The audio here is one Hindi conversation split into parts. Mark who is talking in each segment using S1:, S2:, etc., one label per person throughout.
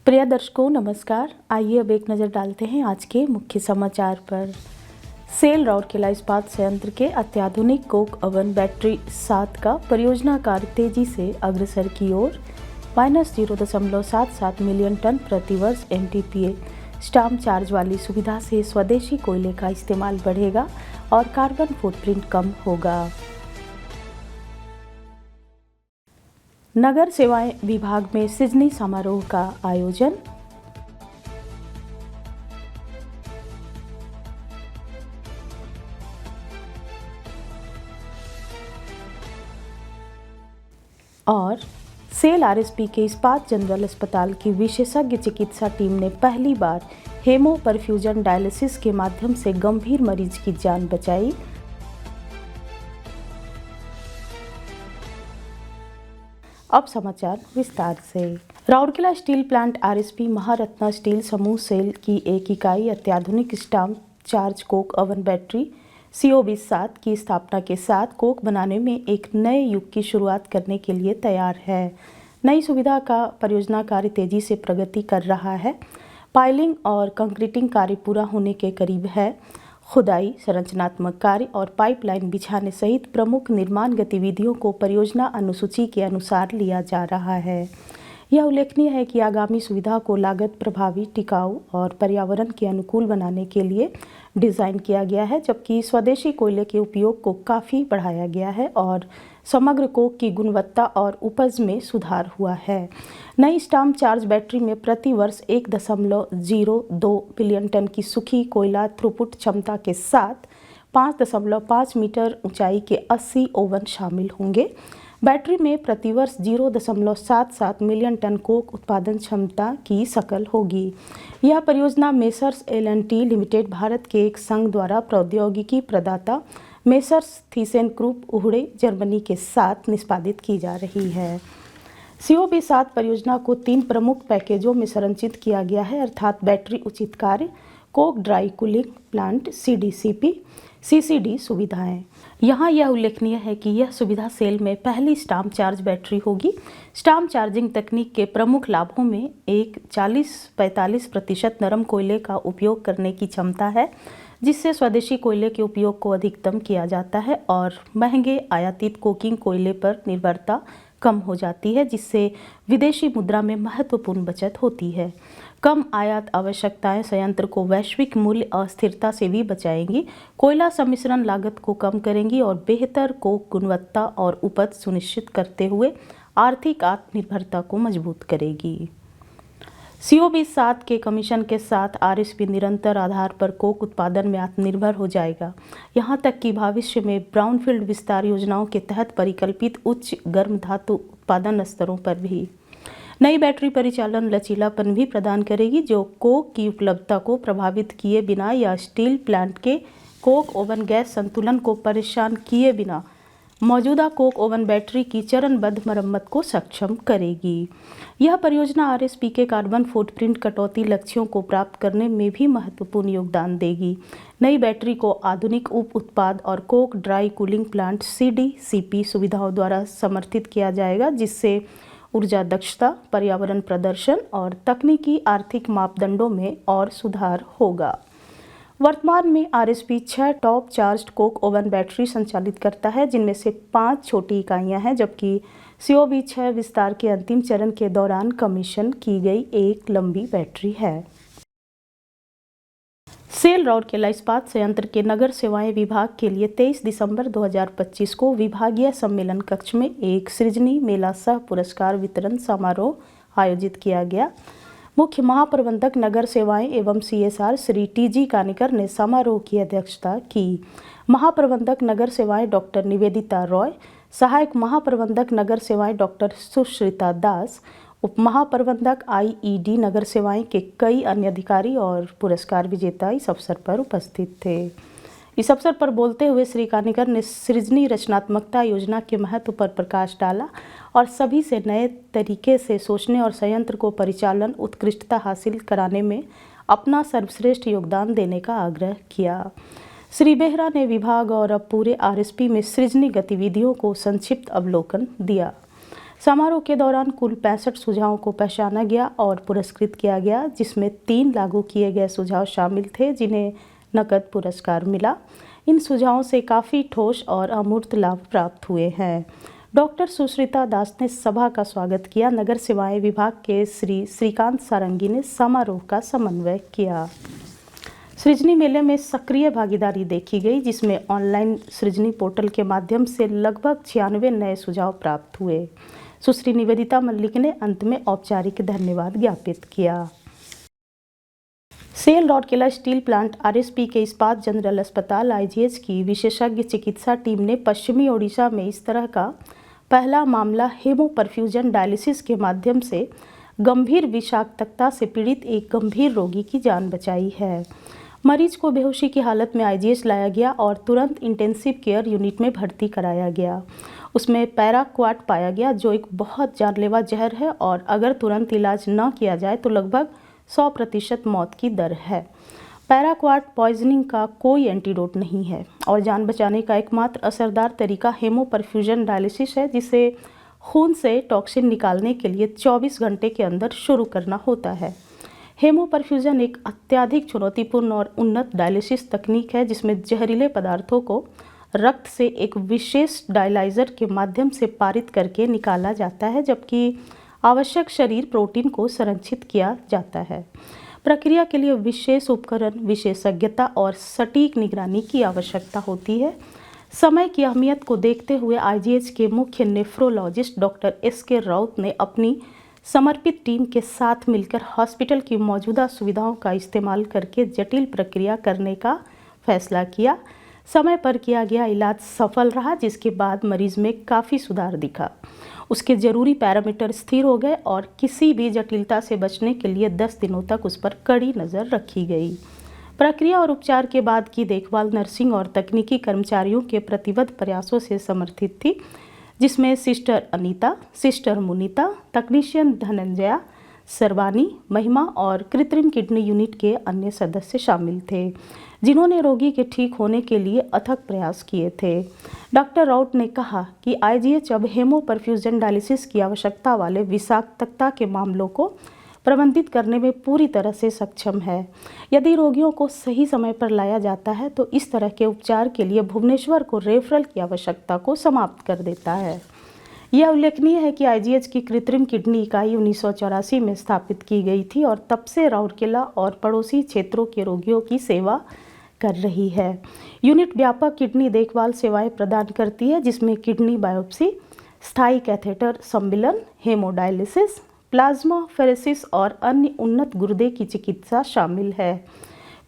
S1: प्रिय दर्शकों नमस्कार। आइए अब एक नज़र डालते हैं आज के मुख्य समाचार पर। सेल राउरकेला इस्पात संयंत्र के अत्याधुनिक कोक ओवन बैटरी 7 का परियोजना कार्य तेजी से अग्रसर की ओर। -0.77 मिलियन टन प्रति वर्ष MTPA स्टाम्प चार्ज वाली सुविधा से स्वदेशी कोयले का इस्तेमाल बढ़ेगा और कार्बन फुटप्रिंट कम होगा। नगर सेवाएं विभाग में सृजनी समारोह का आयोजन। और सेल RSP के इस्पात जनरल अस्पताल की विशेषज्ञ चिकित्सा टीम ने पहली बार हेमो परफ्यूजन डायलिसिस के माध्यम से गंभीर मरीज की जान बचाई। अब समाचार विस्तार से। Rourkela steel plant RSP Maharatna steel समूह सेल की एक इकाई अत्याधुनिक stamp charge Coke oven battery CO-27 की स्थापना के साथ कोक बनाने में एक नए युग की शुरुआत करने के लिए तैयार है। नई सुविधा का परियोजना कार्य तेजी से प्रगति कर रहा है। पाइलिंग और कंक्रीटिंग कार्य पूरा होने के करीब है। खुदाई, संरचनात्मक कार्य और पाइपलाइन बिछाने सहित प्रमुख निर्माण गतिविधियों को परियोजना अनुसूची के अनुसार लिया जा रहा है। यह उल्लेखनीय है कि आगामी सुविधा को लागत प्रभावी, टिकाऊ और पर्यावरण के अनुकूल बनाने के लिए डिज़ाइन किया गया है, जबकि स्वदेशी कोयले के उपयोग को काफ़ी बढ़ाया गया है और समग्र कोक की गुणवत्ता और उपज में सुधार हुआ है। नई स्टाम्प चार्ज बैटरी में प्रति वर्ष 1.02 बिलियन टन की सूखी कोयला थ्रूपुट क्षमता के साथ 5.5 मीटर ऊंचाई के 80 ओवन शामिल होंगे। बैटरी में प्रतिवर्ष 0.77 मिलियन टन कोक उत्पादन क्षमता की शकल होगी। यह परियोजना मेसर्स L&T लिमिटेड भारत के एक संघ द्वारा प्रौद्योगिकी प्रदाता मेसर्स थीसेनक्रूप उहड़े जर्मनी के साथ निष्पादित की जा रही है। CO-27 परियोजना को 3 प्रमुख पैकेजों में संरचित किया गया है, अर्थात बैटरी उचित कार्य, Coke dry cooling plant CDCP, CCD सुविधाएं। यहाँ यह उल्लेखनीय है कि यह सुविधा सेल में पहली स्टाम्प चार्ज बैटरी होगी। स्टाम्प चार्जिंग तकनीक के प्रमुख लाभों में एक 40-45% नरम कोयले का उपयोग करने की क्षमता है, जिससे स्वदेशी कोयले के उपयोग को अधिकतम किया जाता है और महंगे आयातित कोकिंग कोयले पर निर्भरता कम हो जाती है, जिससे विदेशी मुद्रा में महत्वपूर्ण बचत होती है। कम आयात आवश्यकताएं संयंत्र को वैश्विक मूल्य अस्थिरता से भी बचाएंगी, कोयला सम्मिश्रण लागत को कम करेंगी और बेहतर कोक गुणवत्ता और उपज सुनिश्चित करते हुए आर्थिक आत्मनिर्भरता को मजबूत करेगी। CO-27 के कमीशन के साथ RSP निरंतर आधार पर कोक उत्पादन में आत्मनिर्भर हो जाएगा, यहाँ तक कि भविष्य में ब्राउनफील्ड विस्तार योजनाओं के तहत परिकल्पित उच्च गर्म धातु उत्पादन स्तरों पर भी। नई बैटरी परिचालन लचीलापन भी प्रदान करेगी, जो कोक की उपलब्धता को प्रभावित किए बिना या स्टील प्लांट के कोक ओवन गैस संतुलन को परेशान किए बिना मौजूदा कोक ओवन बैटरी की चरणबद्ध मरम्मत को सक्षम करेगी। यह परियोजना RSP के कार्बन फुटप्रिंट कटौती लक्ष्यों को प्राप्त करने में भी महत्वपूर्ण योगदान देगी। नई बैटरी को आधुनिक उप उत्पाद और Coke dry cooling plant CDCP सुविधाओं द्वारा समर्थित किया जाएगा, जिससे ऊर्जा दक्षता, पर्यावरण प्रदर्शन और तकनीकी आर्थिक मापदंडों में और सुधार होगा। वर्तमान में RSP 6 top charged Coke oven battery संचालित करता है, जिनमें से 5 छोटी इकाइयां हैं, जबकि CO-6 विस्तार के अंतिम चरण के दौरान कमीशन की गई एक लंबी बैटरी है। सेल राउरकेला इस्पात संयंत्र के नगर सेवाएं विभाग के लिए 23 दिसंबर 2025 को विभागीय सम्मेलन कक्ष में एक सृजनी मेला सह पुरस्कार वितरण समारोह आयोजित किया गया। मुख्य महाप्रबंधक नगर सेवाएं एवं CSR श्री TG कानिकर ने समारोह की अध्यक्षता की। महाप्रबंधक नगर सेवाएं डॉक्टर निवेदिता रॉय, सहायक महाप्रबंधक नगर सेवाएं डॉक्टर सुश्रिता दास, उप महाप्रबंधक IED नगर सेवाएं के कई अन्य अधिकारी और पुरस्कार विजेता इस अवसर पर उपस्थित थे। इस अवसर पर बोलते हुए श्री कानिकर ने सृजनी रचनात्मकता योजना के महत्व पर प्रकाश डाला और सभी से नए तरीके से सोचने और संयंत्र को परिचालन उत्कृष्टता हासिल कराने में अपना सर्वश्रेष्ठ योगदान देने का आग्रह किया। श्री बेहरा ने विभाग और अब पूरे RSP में सृजनी गतिविधियों को संक्षिप्त अवलोकन दिया। समारोह के दौरान कुल 65 सुझावों को पहचाना गया और पुरस्कृत किया गया, जिसमें 3 लागू किए गए सुझाव शामिल थे जिन्हें नकद पुरस्कार मिला। इन सुझावों से काफ़ी ठोस और अमूर्त लाभ प्राप्त हुए हैं। डॉक्टर सुश्रिता दास ने सभा का स्वागत किया। नगर सेवाएं विभाग के श्री श्रीकांत सारंगी ने समारोह का समन्वय किया। सृजनी मेले में सक्रिय भागीदारी देखी गई, जिसमें ऑनलाइन सृजनी पोर्टल के माध्यम से लगभग 96 नए सुझाव प्राप्त हुए। सुश्री निवेदिता मल्लिक ने अंत में औपचारिक धन्यवाद ज्ञापित किया। सेल राउरकेला स्टील प्लांट आरएसपी के इस्पात जनरल अस्पताल आईजीएच की विशेषज्ञ चिकित्सा टीम ने पश्चिमी ओडिशा में इस तरह का पहला मामला हेमोपरफ्यूजन डायलिसिस के माध्यम से गंभीर विषाक्तता से पीड़ित एक गंभीर रोगी की जान बचाई है। मरीज को बेहोशी की हालत में आईजीएच लाया गया और तुरंत इंटेंसिव केयर यूनिट में भर्ती कराया गया। उसमें पैराक्वाट पाया गया, जो एक बहुत जानलेवा जहर है और अगर तुरंत इलाज न किया जाए तो लगभग 100% मौत की दर है। पैराक्वाट पॉइजनिंग का कोई एंटीडोट नहीं है और जान बचाने का एकमात्र असरदार तरीका हेमोपरफ्यूजन डायलिसिस है, जिसे खून से टॉक्सिन निकालने के लिए 24 घंटे के अंदर शुरू करना होता है। हेमोपरफ्यूजन एक अत्यधिक चुनौतीपूर्ण और उन्नत डायलिसिस तकनीक है, जिसमें जहरीले पदार्थों को रक्त से एक विशेष डायलाइजर के माध्यम से पारित करके निकाला जाता है, जबकि आवश्यक शरीर प्रोटीन को संरक्षित किया जाता है। प्रक्रिया के लिए विशेष उपकरण, विशेषज्ञता और सटीक निगरानी की आवश्यकता होती है। समय की अहमियत को देखते हुए आईजीएच के मुख्य नेफ्रोलॉजिस्ट डॉक्टर एसके राउत ने अपनी समर्पित टीम के साथ मिलकर हॉस्पिटल की मौजूदा सुविधाओं का इस्तेमाल करके जटिल प्रक्रिया करने का फैसला किया। समय पर किया गया इलाज सफल रहा, जिसके बाद मरीज में काफ़ी सुधार दिखा। उसके जरूरी पैरामीटर स्थिर हो गए और किसी भी जटिलता से बचने के लिए 10 दिनों तक उस पर कड़ी नज़र रखी गई। प्रक्रिया और उपचार के बाद की देखभाल नर्सिंग और तकनीकी कर्मचारियों के प्रतिबद्ध प्रयासों से समर्थित थी, जिसमें सिस्टर अनीता, सिस्टर मुनीता, तकनीशियन धनंजया, सर्वानी, महिमा और कृत्रिम किडनी यूनिट के अन्य सदस्य शामिल थे, जिन्होंने रोगी के ठीक होने के लिए अथक प्रयास किए थे। डॉक्टर राउत ने कहा कि आईजीएच अब हेमोपरफ्यूजन डायलिसिस की आवश्यकता वाले विषाक्तता के मामलों को प्रबंधित करने में पूरी तरह से सक्षम है। यदि रोगियों को सही समय पर लाया जाता है तो इस तरह के उपचार के लिए भुवनेश्वर को रेफरल की आवश्यकता को समाप्त कर देता है। यह उल्लेखनीय है कि आईजीएच की कृत्रिम किडनी इकाई 1984 में स्थापित की गई थी और तब से राउरकेला और पड़ोसी क्षेत्रों के रोगियों की सेवा कर रही है। यूनिट व्यापक किडनी देखभाल सेवाएं प्रदान करती है, जिसमें किडनी बायोप्सी, स्थायी कैथेटर सम्मिलन, हेमोडायलिसिस, प्लाज्मा फेरेसिस और अन्य उन्नत गुर्दे की चिकित्सा शामिल है।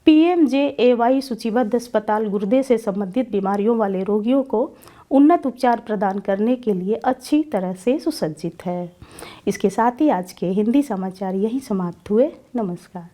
S1: पीएमजेएवाई सूचीबद्ध अस्पताल गुर्दे से संबंधित बीमारियों वाले रोगियों को उन्नत उपचार प्रदान करने के लिए अच्छी तरह से सुसज्जित है। इसके साथ ही आज के हिंदी समाचार यहीं समाप्त हुए। नमस्कार।